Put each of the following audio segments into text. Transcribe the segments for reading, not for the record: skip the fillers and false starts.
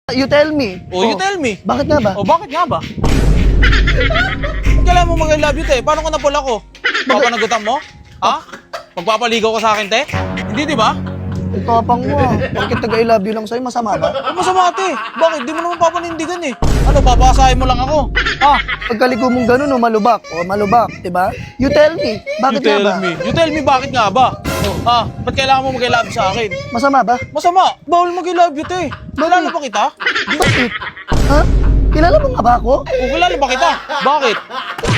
You tell me. Oh, you tell me. Bakit nga ba? Oh, bakit nga ba? Kailangan mo mag-I love you, te. Paano kung napula ko? Papanagutan mo? Ha? Magpapaligaw ka sa akin, te? Hindi, di ba? Ang tapang mo ah. Bakit taga-I love you lang sa'yo? Masama ba? Oh, masama, te. Bakit? Di mo naman papanindigan eh. Ano, papasahin mo lang ako? Ha? Pagkaliko mong ganun, malubak. Malubak, diba? You tell me. Bakit nga ba? You tell me, bakit nga ba? Ha? Ba't kailangan mo mag-I love you sa akin? Masama ba? Masama. Bawal mag-I love you, te. Kilala pa kita? Bakit? Ha? Kilala mo nga ba ako? O, kilala ba kita? Bakit?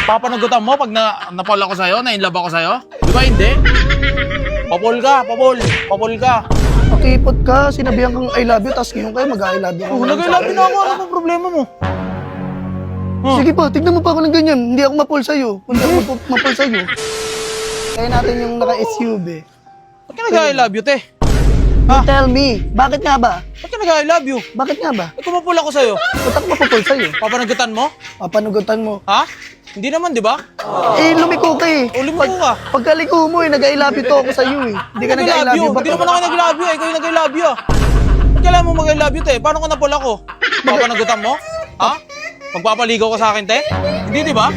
Papanagutan mo pag napol ako sa'yo, na-inlove ako sa'yo? Di ba hindi? Papol ka, papol ka. Pakipot ka, sinabihan kang I love you, tapos ngayon kayo mag-I love you. Oh, nag-I love you na ako. Ano bang problema mo? Sige pa, tignan mo pa ako ng ganyan. Hindi ako mapol sa'yo. Hindi ako mapol sa'yo. Kaya natin yung naka-SUV. Ba't ka nag-I love you, te? You tell me. Bakit nga ba? Ba't ka nag-I love you? Bakit nga ba? Eh, kumapul ako sa'yo. Ba't ako mapapol sa'yo? Papanagutan mo? Papanugutan mo. Ha? Hindi naman, di ba? Eh, lumiko ka eh. O, lumiko ka. Pagkaliko mo eh, nag-I love you to ako sa'yo eh. Hindi ka nag-I love you. Hindi naman ako nag-love you. Ikaw yung nag-I love you. Ba't kailangan mo mag-I love you, te? Paano kung napul ako? Papanagutan mo? Ha? Magpapaligaw ka sa akin, te? Hindi, di ba?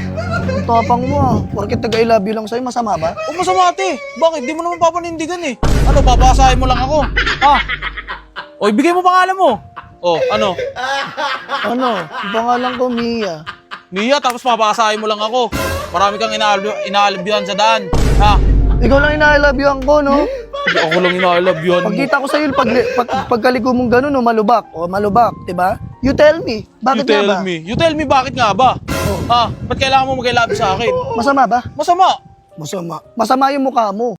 Ang tapang mo ah. Porket nag-I love you lang sa'yo, masama ba? O, masama, te. Bakit? Di mo naman papanindigan eh. Ano, papasahin mo lang ako? Ha? O, ibigay mo pangalan mo. O, ano? Ano? Ang pangalan ko, Mia. Mia, tapos papasahin mo lang ako. Marami kang inaalbyuhan sa daan. Ha? Ikaw lang ina-I love you ko, no? Hindi ako lang inaalbyuhan mo. Pagkita ko sa'yo, pagkaliko mong gano'n, malubak. Malubak, diba? You tell me. Bakit nga ba? You tell me, bakit nga ba? Ha? Ba't kailangan mo mag-I love you sa akin? Masama ba? Masama. Masama. Masama yung mukha mo.